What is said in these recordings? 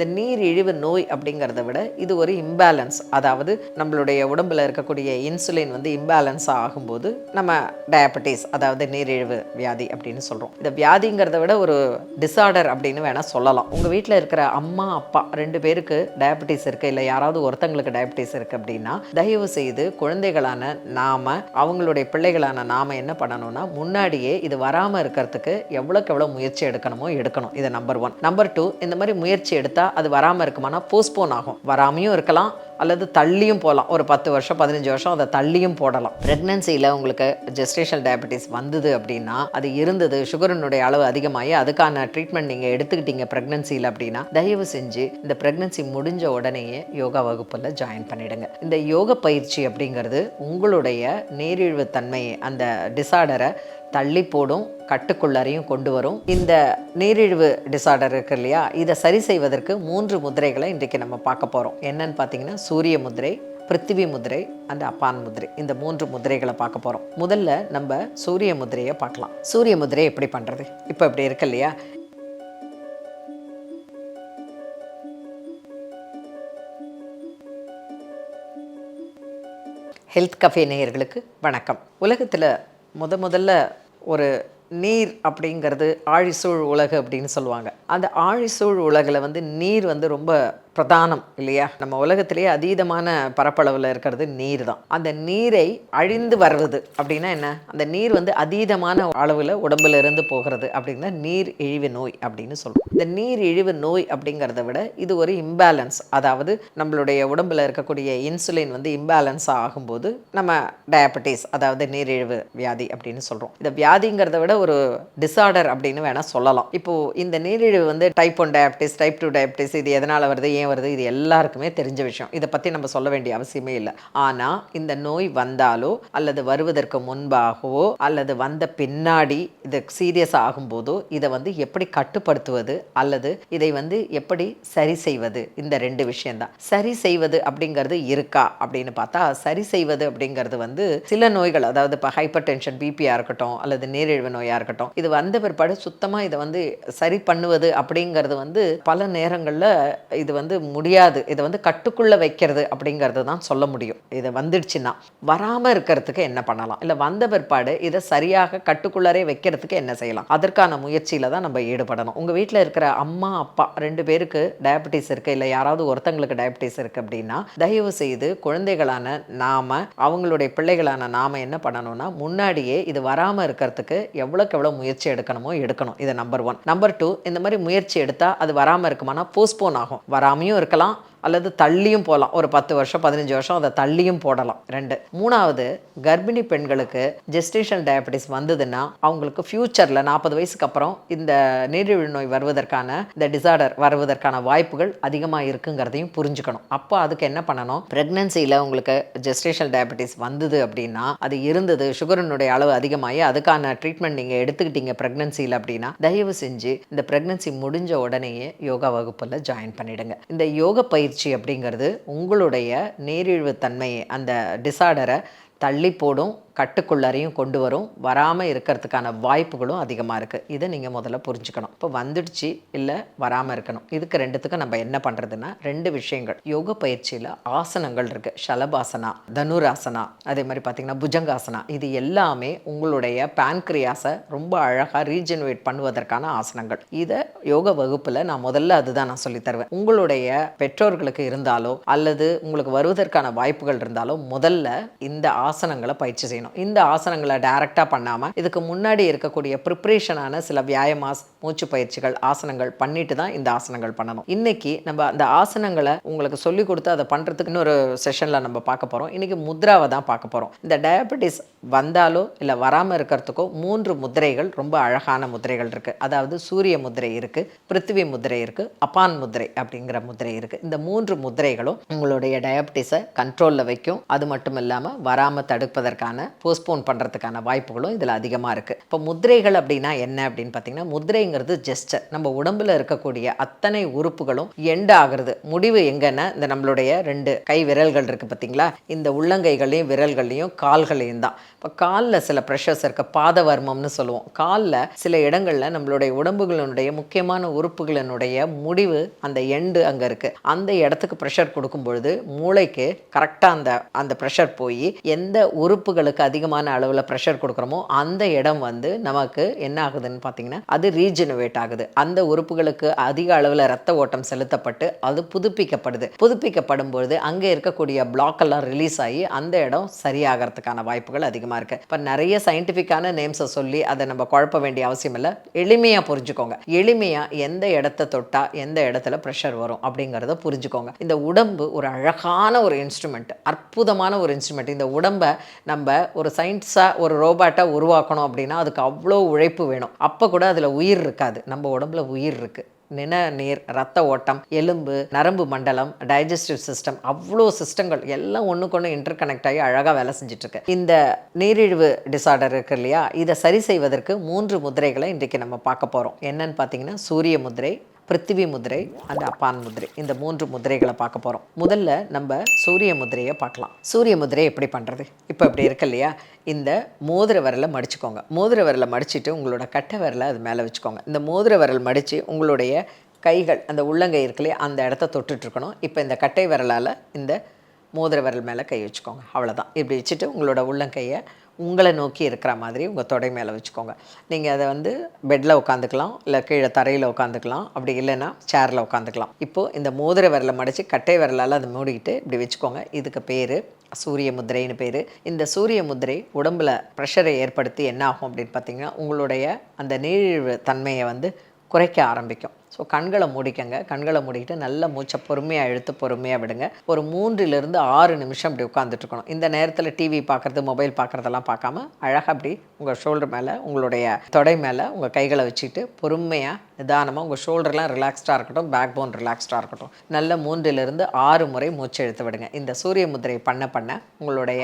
இந்த நீரிழிவு நோய் அப்படிங்கிறத விட இது ஒரு இம்பேலன்ஸ். அதாவது நம்மளுடைய உடம்பில் இருக்கக்கூடிய இன்சுலின் வந்து இம்பேலன்ஸ் ஆகும்போது நம்ம டயபெட்டிஸ், அதாவது நீரிழிவு வியாதி அப்படின்னு சொல்கிறோம். இந்த வியாதிங்கிறத விட ஒரு டிசார்டர் அப்படின்னு வேணால் சொல்லலாம். உங்கள் வீட்டில் இருக்கிற அம்மா அப்பா 2 பேருக்கு டயபெட்டிஸ் இருக்குது, இல்லை யாராவது ஒருத்தங்களுக்கு டயபெட்டிஸ் இருக்குது அப்படின்னா தயவு செய்து குழந்தைகளான நாம், அவங்களுடைய பிள்ளைகளான நாம் என்ன பண்ணணும்னா முன்னாடியே இது வராமல் இருக்கிறதுக்கு எவ்வளோக்கு எவ்வளோ முயற்சி எடுக்கணுமோ எடுக்கணும். இது நம்பர் 1. நம்பர் 2, இந்த மாதிரி முயற்சி எடுத்தால் அது வராமல் இருக்குமானா போஸ்ட்போன் ஆகும். வராமையும் இருக்கலாம், அல்லது தள்ளியும் போகலாம். ஒரு 10 வருஷம் 15 வருஷம் அதை தள்ளியும் போடலாம். ப்ரெக்னன்சியில் உங்களுக்கு ஜெஸ்டேஷனல் டயபெட்டிஸ் வந்தது அப்படின்னா, அது இருந்தது, சுகரினுடைய அளவு அதிகமாகி அதுக்கான ட்ரீட்மெண்ட் நீங்கள் எடுத்துக்கிட்டீங்க ப்ரெக்னன்சியில் அப்படின்னா, தயவு செஞ்சு இந்த ப்ரெக்னன்சி முடிஞ்ச உடனேயே யோகா வகுப்பில் ஜாயின் பண்ணிடுங்க. இந்த யோக பயிற்சி அப்படிங்கிறது உங்களுடைய நீரிழிவு தன்மையை, அந்த டிசார்டரை தள்ளி போடும், கட்டுக்குள்ளரையும் கொண்டு வரும். இந்த நீரிழிவு டிசார்டர் இருக்கு இல்லையா, இதை சரி செய்வதற்கு 3 முதிரைகளை இன்றைக்கு நம்ம பார்க்க போகிறோம். என்னன்னு பார்த்தீங்கன்னா சூரிய முதிரை, பிருத்திவி முதிரை அண்ட் அப்பான் முதிரை. இந்த 3 முதிரைகளை பார்க்க போகிறோம். முதல்ல நம்ம சூரிய முதிரையை பார்க்கலாம். சூரிய முதிரை எப்படி பண்ணுறது? இப்போ இப்படி இருக்கு இல்லையா, ஹெல்த் கஃபே நேயர்களுக்கு வணக்கம். உலகத்தில் முதல்ல ஒரு நீர் அப்படிங்கிறது ஆழிசூழ் உலகு அப்படின்னு சொல்லுவாங்க. அந்த ஆழிசூழ் உலகில் வந்து நீர் வந்து ரொம்ப பிரதானம் இல்லையா? நம்ம உலகத்திலேயே அதீதமான பரப்பளவில் இருக்கிறது நீர் தான். அந்த நீரை அழிந்து வருவது அப்படின்னா என்ன? அந்த நீர் வந்து அதீதமான அளவில் உடம்புல இருந்து போகிறது அப்படின்னா நீர் இழிவு நோய் அப்படின்னு சொல்லுவோம். இந்த நீர் இழிவு நோய் அப்படிங்கிறத விட இது ஒரு இம்பேலன்ஸ். அதாவது நம்மளுடைய உடம்புல இருக்கக்கூடிய இன்சுலின் வந்து இம்பேலன்ஸ் ஆகும்போது நம்ம டயபெட்டிஸ், அதாவது நீரிழிவு வியாதி அப்படின்னு சொல்கிறோம். இந்த வியாதிங்கிறத விட ஒரு டிசார்டர் அப்படின்னு வேணால் சொல்லலாம். இப்போது இந்த நீரிழிவு வந்து டைப் 1 டயபெட்டிஸ், டைப் 2 டயபெட்டிஸ், இது எதனால் வருது, ஏன் வருது, இது எல்லாருக்குமே தெரிஞ்ச விஷயம். இதை பற்றி நம்ம சொல்ல வேண்டிய அவசியமே இல்லை. ஆனால் இந்த நோய் வந்தாலோ அல்லது வருவதற்கு முன்பாகவோ அல்லது வந்த பின்னாடி இது சீரியஸ் ஆகும்போதோ இதை வந்து எப்படி கட்டுப்படுத்துவது அல்லது இதை வந்து எப்படி சரி செய்வது, இந்த 2 விஷயம்தான். சரி செய்வது அப்படிங்கிறது இருக்கா அப்படின்னு பார்த்தா, சரி செய்வது அப்படிங்கிறது வந்து சில நோய்கள், அதாவது இப்போ ஹைப்பர் டென்ஷன், பிபியாக இருக்கட்டும் அல்லது நீரிழிவு நோயாக இருக்கட்டும், இது வந்த பிற்பாடு சுத்தமாக இதை வந்து சரி பண்ணுவது அப்படிங்கிறது வந்து பல நேரங்களில் இது வந்து முடியாது. இதை வந்து கட்டுக்குள்ளே வைக்கிறது அப்படிங்கிறது தான் சொல்ல முடியும். இதை வந்துடுச்சுன்னா வராமல் இருக்கிறதுக்கு என்ன பண்ணலாம், இல்லை வந்த பிற்பாடு இதை சரியாக கட்டுக்குள்ளரே வைக்கிறதுக்கு என்ன செய்யலாம், அதற்கான முயற்சியில் தான் நம்ம ஈடுபடணும். உங்கள் வீட்டில் இருக்கிற அம்மா அப்பா 2 பேருக்கு டயபெட்டிஸ் இருக்குது, இல்லை யாராவது ஒருத்தங்களுக்கு டயபெட்டிஸ் இருக்குது அப்படின்னா தயவு செய்து குழந்தைகளான நாம், அவங்களுடைய பிள்ளைகளான நாம் என்ன பண்ணணும்னா முன்னாடியே இது வராமல் இருக்கிறதுக்கு எவ்வளோக்கு எவ்வளோ முயற்சி எடுக்கணுமோ எடுக்கணும். இது நம்பர் 1. நம்பர் 2, இந்த மாதிரி முயற்சி எடுத்தால் அது வராமல் இருக்குமானா போஸ்ட்போன் ஆகும். வராமையும் இருக்கலாம், அல்லது தள்ளியும் போகலாம். ஒரு 10 வருஷம் 15 வருஷம் அதை தள்ளியும் போடலாம். 2. 3வது, கர்ப்பிணி பெண்களுக்கு ஜெஸ்டேஷன் டயபெட்டிஸ் வந்ததுன்னா அவங்களுக்கு ஃப்யூச்சரில் 40 வயசுக்கு அப்புறம் இந்த நீரிழிவு நோய் வருவதற்கான, இந்த டிசார்டர் வருவதற்கான வாய்ப்புகள் அதிகமாக இருக்குங்கிறதையும் புரிஞ்சுக்கணும். அப்போ அதுக்கு என்ன பண்ணணும், ப்ரெக்னன்சியில் உங்களுக்கு ஜெஸ்டேஷன் டயபெட்டிஸ் வந்தது அப்படின்னா, அது இருந்தது, சுகரினுடைய அளவு அதிகமாகி அதுக்கான ட்ரீட்மெண்ட் நீங்கள் எடுத்துக்கிட்டீங்க ப்ரெக்னன்சியில் அப்படின்னா தயவு செஞ்சு இந்த ப்ரெக்னன்சி முடிஞ்ச உடனேயே யோகா வகுப்பில் ஜாயின் பண்ணிடுங்க. இந்த யோக பயிற்சி அப்படிங்கிறது உங்களுடைய நீரிழிவு தன்மையை, அந்த டிசார்டரை தள்ளி போடும், கட்டுக்குள்ளரையும் கொண்டு வரும். வராமல் இருக்கிறதுக்கான வாய்ப்புகளும் அதிகமாக இருக்குது. இதை நீங்கள் முதல்ல புரிஞ்சுக்கணும். இப்போ வந்துடுச்சு, இல்லை வராமல் இருக்கணும். இதுக்கு 2த்துக்கும் நம்ம என்ன பண்ணுறதுன்னா 2 விஷயங்கள். யோக பயிற்சியில் ஆசனங்கள் இருக்குது. ஷலபாசனா, தனுராசனா, அதே மாதிரி பார்த்திங்கன்னா புஜங்காசனா. இது எல்லாமே உங்களுடைய பேன்க்ரியாஸை ரொம்ப அழகாக ரீஜெனரேட் பண்ணுவதற்கான ஆசனங்கள். இதை யோக வகுப்பில் நான் முதல்ல அதுதான் நான் சொல்லித்தருவேன். உங்களுடைய பெற்றோர்களுக்கு இருந்தாலோ அல்லது உங்களுக்கு வருவதற்கான வாய்ப்புகள் இருந்தாலோ முதல்ல இந்த ஆசனங்களை பயிற்சி செய்யணும். இந்த ஆசனங்களை டைரக்டாக பண்ணாமல் இதுக்கு முன்னாடி இருக்கக்கூடிய ப்ரிப்ரேஷனான சில வியாயாமாஸ், மூச்சு பயிற்சிகள், ஆசனங்கள் பண்ணிட்டு தான் இந்த ஆசனங்கள் பண்ணணும். இன்னைக்கு நம்ம அந்த ஆசனங்களை உங்களுக்கு சொல்லி கொடுத்து அதை பண்ணுறதுக்கு இன்னொரு செஷனில் நம்ம பார்க்க போகிறோம். இன்றைக்கி முத்ராவை தான் பார்க்க போகிறோம். இந்த டயபெட்டிஸ் வந்தாலோ இல்லை வராமல் இருக்கிறதுக்கோ 3 முதிரைகள், ரொம்ப அழகான முதிரைகள் இருக்குது. அதாவது சூரிய முதிரை இருக்குது, பிருத்திவி முதிரை இருக்குது, அப்பான் முதிரை அப்படிங்கிற முதிரை இருக்குது. இந்த 3 முதிரைகளும் உங்களுடைய டயபெட்டிஸை கண்ட்ரோலில் வைக்கும். அது மட்டும் இல்லாமல் வராமல் தடுப்பதற்கான போஸ்ட்போன் பண்ணுறதுக்கான வாய்ப்புகளும் இதில் அதிகமாக இருக்குது. இப்போ முத்திரைகள் அப்படின்னா என்ன அப்படின்னு பார்த்தீங்கன்னா, முத்திரைங்கிறது ஜெஸ்டர். நம்ம உடம்பில் இருக்கக்கூடிய அத்தனை உறுப்புகளும் எண்ட் ஆகிறது. முடிவு எங்கன்னா இந்த நம்மளுடைய 2 கை விரல்கள் இருக்குது பார்த்தீங்களா, இந்த உள்ளங்கைகளையும் விரல்களையும் கால்களையும் தான். இப்போ காலில் சில ப்ரெஷர்ஸ் இருக்குது, பாதவர்மம்னு சொல்லுவோம். காலில் சில இடங்களில் நம்மளுடைய உடம்புகளினுடைய முக்கியமான உறுப்புகளினுடைய முடிவு அந்த எண்டு அங்கே இருக்குது. அந்த இடத்துக்கு ப்ரெஷர் கொடுக்கும் பொழுது மூளைக்கு கரெக்டாக அந்த ப்ரெஷர் போய் எந்த உறுப்புகளுக்கு அதிகமான அளவில் ப்ரெஷர் கொடுக்குறோமோ அந்த இடம் வந்து நமக்கு என்ன ஆகுதுன்னு பார்த்தீங்கன்னா அது ரீஜெனரேட் ஆகுது. அந்த உறுப்புகளுக்கு அதிக அளவில் ரத்த ஓட்டம் செலுத்தப்பட்டு அது புதுப்பிக்கப்படும் பொழுது அங்கே இருக்கக்கூடிய பிளாக் எல்லாம் ரிலீஸ் ஆகி அந்த இடம் சரியாகிறதுக்கான வாய்ப்புகள் அதிகமாக இருக்குது. இப்போ நிறைய சயின்டிஃபிக்கான நேம்ஸை சொல்லி அதை நம்ம குழப்ப வேண்டிய அவசியம் இல்லை. எளிமையாக புரிஞ்சுக்கோங்க. எளிமையாக எந்த இடத்த தொட்டால் எந்த இடத்துல ப்ரெஷர் வரும் அப்படிங்கிறத புரிஞ்சுக்கோங்க. இந்த உடம்பு ஒரு அழகான ஒரு இன்ஸ்ட்ருமெண்ட், அற்புதமான ஒரு இன்ஸ்ட்ருமெண்ட். இந்த உடம்பை நம்ம ஒரு சயின்ஸாக ஒரு ரோபோட்டாக உருவாக்கணும் அப்படின்னா அதுக்கு அவ்வளோ உழைப்பு வேணும். அப்போ கூட அதில் உயிர் இருக்காது. நம்ம உடம்புல உயிர் இருக்குது. நீர், ரத்த ஓட்டம், எலும்பு, நரம்பு மண்டலம், டைஜஸ்டிவ் சிஸ்டம், அவ்வளோ சிஸ்டங்கள் எல்லாம் ஒன்றுக்கு ஒன்று இன்டர் கனெக்ட் ஆகி அழகாக வேலை செஞ்சிட்ருக்கு. இந்த நீரிழிவு டிசார்டர் இருக்கு இல்லையா, இதை சரி செய்வதற்கு 3 முதிரைகளை இன்றைக்கு நம்ம பார்க்க போகிறோம். என்னன்னு பார்த்தீங்கன்னா சூரிய முதிரை, பிருத்திவி முதிரை, அந்த அப்பான் முதிரை. இந்த 3 முதிரைகளை பார்க்க போகிறோம். முதல்ல நம்ம சூரிய முதிரையை பார்க்கலாம். சூரிய முதிரை எப்படி பண்ணுறது? இப்போ இப்படி இருக்கு இல்லையா, இந்த மோதிர விரலை மடிச்சுக்கோங்க. மோதிர விரலை மடிச்சுட்டு உங்களோட கட்டை விரலை அது மேலே வச்சுக்கோங்க. இந்த மோதிர விரல் மடித்து உங்களுடைய கைகள் அந்த உள்ளங்கை இருக்குல்லையே அந்த இடத்த தொட்டுட்ருக்கணும். இப்போ இந்த கட்டை விரலால் இந்த மோதிர விரல் மேலே கை வச்சுக்கோங்க. அவ்வளோதான். இப்படி வச்சுட்டு உங்களோட உள்ளங்கையை உங்களை நோக்கி இருக்கிற மாதிரி உங்கள் தொடை மேலே வச்சுக்கோங்க. நீங்கள் அதை வந்து பெட்டில் உட்காந்துக்கலாம், இல்லை கீழே தரையில் உட்காந்துக்கலாம், அப்படி இல்லைன்னா சேரில் உட்காந்துக்கலாம். இப்போது இந்த மோதிர விரலை மடித்து கட்டை விரலால் அதை மூடிக்கிட்டு இப்படி வச்சுக்கோங்க. இதுக்கு பேர் சூரிய முதிரைன்னு பேர். இந்த சூரிய முதிரை உடம்பில் ப்ரெஷரை ஏற்படுத்தி என்ன ஆகும் அப்படின்னு பார்த்தீங்கன்னா உங்களுடைய அந்த நீரிழிவு தன்மையை வந்து குறைக்க ஆரம்பிக்கும். ஸோ கண்களை மூடிக்கங்க. கண்களை மூடிக்கிட்டு நல்ல மூச்சை பொறுமையாக இழுத்து பொறுமையாக விடுங்க. ஒரு 3லிருந்து 6 நிமிஷம் அப்படி உட்காந்துட்ருக்கணும். இந்த நேரத்தில் டிவி பார்க்குறது, மொபைல் பார்க்குறதெல்லாம் பார்க்காம அழகாக அப்படி உங்கள் ஷோல்டர் மேலே உங்களுடைய தொடை மேலே உங்கள் கைகளை வச்சுக்கிட்டு பொறுமையாக நிதானமாக உங்கள் ஷோல்டர்லாம் ரிலாக்ஸ்டாக இருக்கட்டும், பேக் போன் ரிலாக்ஸ்டாக இருக்கட்டும். நல்ல 3லிருந்து 6 முறை மூச்சை இழுத்து விடுங்க. இந்த சூரிய முதிரை பண்ண உங்களுடைய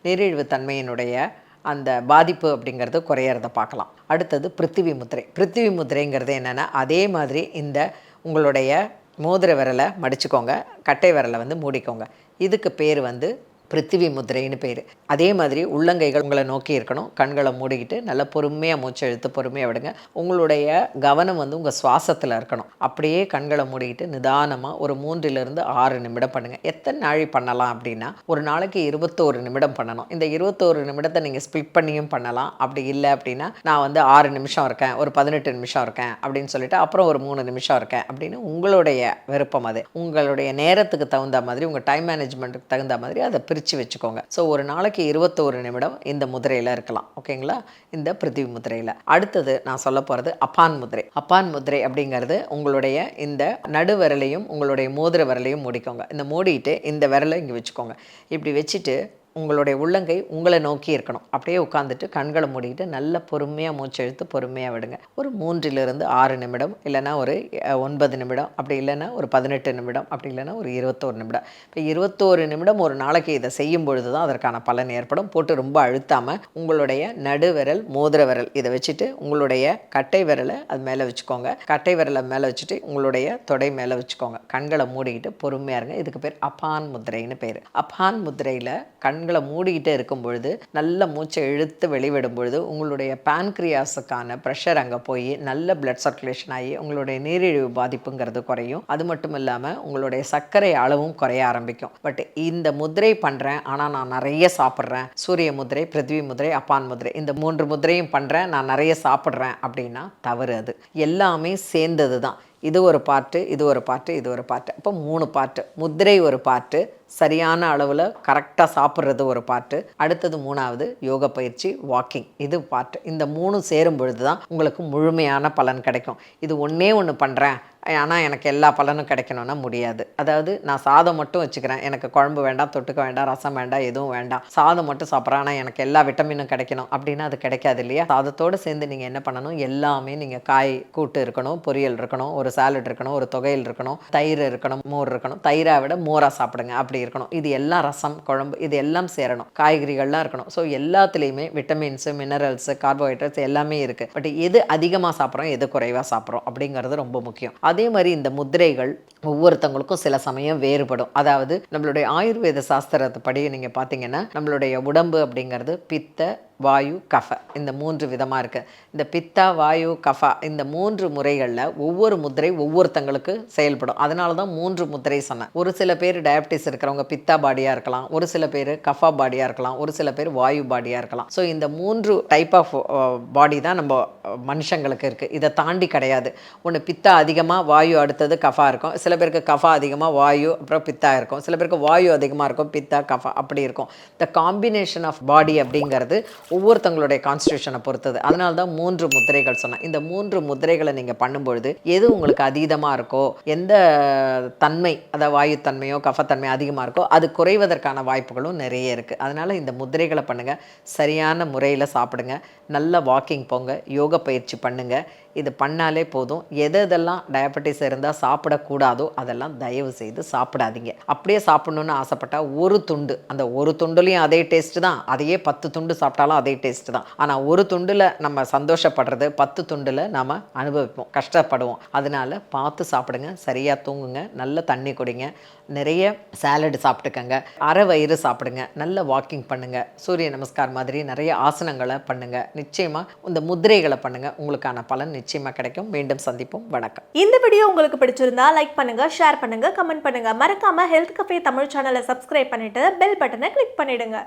நீரிழிவு தன்மையினுடைய அந்த பாதிப்பு அப்படிங்கிறது குறையிறத பார்க்கலாம். அடுத்தது பிருத்திவி முத்திரை. பிருத்திவி முத்திரைங்கிறது என்னென்னா அதே மாதிரி இந்த உங்களுடைய மோதிர விரலை மடிச்சுக்கோங்க, கட்டை விரலை வந்து மூடிக்கோங்க. இதுக்கு பேர் வந்து பிருத்திவி முதிரைன்னு பேர். அதே மாதிரி உள்ளங்கைகள் உங்களை நோக்கி இருக்கணும். கண்களை மூடிக்கிட்டு நல்லா பொறுமையாக மூச்சை இழுத்து பொறுமையாக விடுங்க. உங்களுடைய கவனம் வந்து உங்கள் சுவாசத்தில் இருக்கணும். அப்படியே கண்களை மூடிக்கிட்டு நிதானமாக ஒரு 3லிருந்து 6 நிமிடம் பண்ணுங்கள். எத்தனை நாழி பண்ணலாம் அப்படின்னா ஒரு நாளைக்கு 21 நிமிடம் பண்ணணும். இந்த 21 நிமிடத்தை நீங்கள் ஸ்பிளிட் பண்ணியும் பண்ணலாம். அப்படி இல்லை அப்படின்னா நான் வந்து 6 நிமிஷம் இருக்கேன், ஒரு 18 நிமிஷம் இருக்கேன் அப்படின்னு சொல்லிட்டு அப்புறம் ஒரு 3 நிமிஷம் இருக்கேன் அப்படின்னு உங்களுடைய விருப்பம். அது உங்களுடைய நேரத்துக்கு தகுந்த மாதிரி, உங்கள் டைம் மேனேஜ்மெண்ட்டுக்கு தகுந்த மாதிரி அதை பிரித்து வச்சுக்கோங்க. ஸோ ஒரு நாளைக்கு 21 நிமிடம் இந்த முதிரையில் இருக்கலாம். ஓகேங்களா, இந்த பிருத்திவி முதிரையில். அடுத்தது நான் சொல்ல போகிறது அப்பான் முதிரை. அப்பான் முதிரை அப்படிங்கிறது உங்களுடைய இந்த நடு விரலையும் உங்களுடைய மோதிர விரலையும் மூடிக்கோங்க. இந்த மூடிட்டு இந்த விரலை இங்கே வச்சுக்கோங்க. இப்படி வச்சுட்டு உங்களுடைய உள்ளங்கை உங்களை நோக்கி இருக்கணும். அப்படியே உட்காந்துட்டு கண்களை மூடிக்கிட்டு நல்ல பொறுமையாக மூச்சு இழுத்து பொறுமையாக விடுங்க. ஒரு 3லிருந்து 6 நிமிடம், இல்லைனா ஒரு 9 நிமிடம், அப்படி இல்லைன்னா ஒரு 18 நிமிடம், அப்படி இல்லைன்னா ஒரு 21 நிமிடம். இப்போ 21 நிமிடம் ஒரு நாளைக்கு இதை செய்யும் பொழுது தான் அதற்கான பலன் ஏற்படும். போட்டு ரொம்ப அழுத்தாமல் உங்களுடைய நடு விரல், மோதிர விரல் இதை வச்சுட்டு உங்களுடைய கட்டை விரலை அது மேலே வச்சுக்கோங்க. கட்டை விரலை மேலே வச்சுட்டு உங்களுடைய தொடை மேலே வச்சுக்கோங்க. கண்களை மூடிக்கிட்டு பொறுமையாக இருங்க. இதுக்கு பேர் அப்பான் முதிரைன்னு பேர். அப்பான் முதிரையில் கண்களை மூடிக்கிட்டே இருக்கும் பொழுது நல்ல மூச்சை இழுத்து வெளிவிடும் பொழுது உங்களுடைய பான்க்ரியாஸுக்கான ப்ரெஷர் அங்கே போய் நல்ல பிளட் சர்க்குலேஷன் ஆகி உங்களுடைய நீரிழிவு பாதிப்புங்கிறது குறையும். அது மட்டும் இல்லாமல் உங்களுடைய சர்க்கரை அளவும் குறைய ஆரம்பிக்கும். பட் இந்த முதிரை பண்ணுறேன் ஆனால் நான் நிறைய சாப்பிட்றேன், சூரிய முதிரை, பிருத்திவி முதிரை, அப்பான் முதிரை, இந்த 3 முதிரையும் பண்ணுறேன், நான் நிறைய சாப்பிட்றேன் அப்படின்னா தவறு. அது எல்லாமே சேர்ந்தது தான். இது ஒரு பார்ட்டு, இது ஒரு பார்ட்டு, இது ஒரு பார்ட்டு. அப்போ 3 பார்ட்டு. முதிரை ஒரு பார்ட்டு, சரியான அளவில் கரெக்டாக சாப்பிட்றது ஒரு பார்ட்டு, அடுத்தது 3வது யோகா பயிற்சி, வாக்கிங், இது பார்ட்டு. இந்த 3 சேரும் பொழுது தான் உங்களுக்கு முழுமையான பலன் கிடைக்கும். இது ஒன்றே ஒன்று பண்ணுறேன் ஆனால் எனக்கு எல்லா பலனும் கிடைக்கணும்னா முடியாது. அதாவது நான் சாதம் மட்டும் வச்சுக்கிறேன், எனக்கு குழம்பு வேண்டாம், தொட்டுக்க வேண்டாம், ரசம் வேண்டாம், எதுவும் வேண்டாம், சாதம் மட்டும் சாப்பிட்றேன் ஆனால் எனக்கு எல்லா விட்டமினும் கிடைக்கணும் அப்படின்னா அது கிடைக்காது இல்லையா. சாதத்தோடு சேர்ந்து நீங்கள் என்ன பண்ணணும், எல்லாமே நீங்கள் காய் கூட்டு இருக்கணும், பொரியல் இருக்கணும், ஒரு சாலட் இருக்கணும், ஒரு தொகையில் இருக்கணும், தயிர் இருக்கணும், மோர் இருக்கணும். தயிரை விட மோராக சாப்பிடுங்க. அப்படி அப்படி இருக்கணும். இது எல்லாம் ரசம், குழம்பு இது எல்லாம் சேரணும். காய்கறிகள்லாம் இருக்கணும். ஸோ எல்லாத்துலேயுமே விட்டமின்ஸு, மினரல்ஸு, கார்போஹைட்ரேட்ஸ் எல்லாமே இருக்குது. பட் எது அதிகமாக சாப்பிட்றோம், எது குறைவாக சாப்பிட்றோம் அப்படிங்கிறது ரொம்ப முக்கியம். அதே மாதிரி இந்த முத்திரைகள் ஒவ்வொருத்தவங்களுக்கும் சில சமயம் வேறுபடும். அதாவது நம்மளுடைய ஆயுர்வேத சாஸ்திரத்தை படி நீங்கள் பார்த்தீங்கன்னா நம்மளுடைய உடம்பு அப்படிங்கிறது பித்த, வாயு, கஃப இந்த 3 விதமாக இருக்குது. இந்த பித்தா, வாயு, கஃபா இந்த 3 முறைகளில் ஒவ்வொரு முத்திரை ஒவ்வொருத்தங்களுக்கு செயல்படும். அதனால தான் 3 முத்திரை சொன்னேன். ஒரு சில பேர் டயபிட்டிஸ் இருக்கிறவங்க பித்தா பாடியாக இருக்கலாம், ஒரு சில பேர் கஃபா பாடியாக இருக்கலாம், ஒரு சில பேர் வாயு பாடியாக இருக்கலாம். ஸோ இந்த 3 டைப் ஆஃப் பாடி தான் நம்ம மனுஷங்களுக்கு இருக்குது. இதை தாண்டி கிடையாது. ஒன்று பித்தா அதிகமாக, வாயு அடுத்தது கஃபா இருக்கும். சில பேருக்கு கஃபா அதிகமாக, வாயு அப்புறம் பித்தா இருக்கும். சில பேருக்கு வாயு அதிகமாக இருக்கும், பித்தா கஃபா அப்படி இருக்கும். த காம்பினேஷன் ஆஃப் பாடி அப்படிங்கிறது ஒவ்வொருத்தங்களுடைய கான்ஸ்டியூஷனை பொறுத்தது. அதனால தான் 3 முத்திரைகள் சொன்னேன். இந்த 3 முத்திரைகளை நீங்கள் பண்ணும்பொழுது எது உங்களுக்கு அதீதமாக இருக்கோ, எந்த தன்மை அதாவது வாயுத்தன்மையோ கஃபத்தன்மையோ அதிகமாக இருக்கோ அது குறைவதற்கான வாய்ப்புகளும் நிறைய இருக்குது. அதனால் இந்த முத்திரைகளை பண்ணுங்கள், சரியான முறையில் சாப்பிடுங்க, நல்ல வாக்கிங் போங்க, யோகா பயிற்சி பண்ணுங்கள். இது பண்ணாலே போதும். எதெல்லாம் டயபெட்டிஸ் இருந்தால் சாப்பிடக்கூடாதோ அதெல்லாம் தயவு செய்து சாப்பிடாதீங்க. அப்படியே சாப்பிட்ணுன்னு ஆசைப்பட்டால் ஒரு துண்டு, அந்த ஒரு துண்டுலேயும் அதே டேஸ்ட்டு தான், அதையே 10 துண்டு சாப்பிட்டாலும் அதே டேஸ்ட்டு தான். ஆனால் ஒரு துண்டில் நம்ம சந்தோஷப்படுறது 10 துண்டில் நாம் அனுபவிப்போம், கஷ்டப்படுவோம். அதனால் பார்த்து சாப்பிடுங்க, சரியாக தூங்குங்க, நல்ல தண்ணி குடிங்க, நிறைய சாலடு சாப்பிட்டுக்கங்க, அரை வயிறு சாப்பிடுங்க, நல்ல வாக்கிங் பண்ணுங்கள், சூரிய நமஸ்கார் மாதிரி நிறைய ஆசனங்களை பண்ணுங்கள். நிச்சயமாக இந்த முத்திரைகளை பண்ணுங்கள், உங்களுக்கான பலன் நிச்சயமாக கிடைக்கும். மீண்டும் சந்திப்போம். வணக்கம். இந்த வீடியோ உங்களுக்கு பிடிச்சிருந்தா லைக் பண்ணுங்க, ஷேர் பண்ணுங்க, கமெண்ட் பண்ணுங்க. மறக்காம ஹெல்த் கஃபே தமிழ் சேனலை சப்ஸ்கிரைப் பண்ணிட்டு பெல் பட்டனை கிளிக் பண்ணிடுங்க.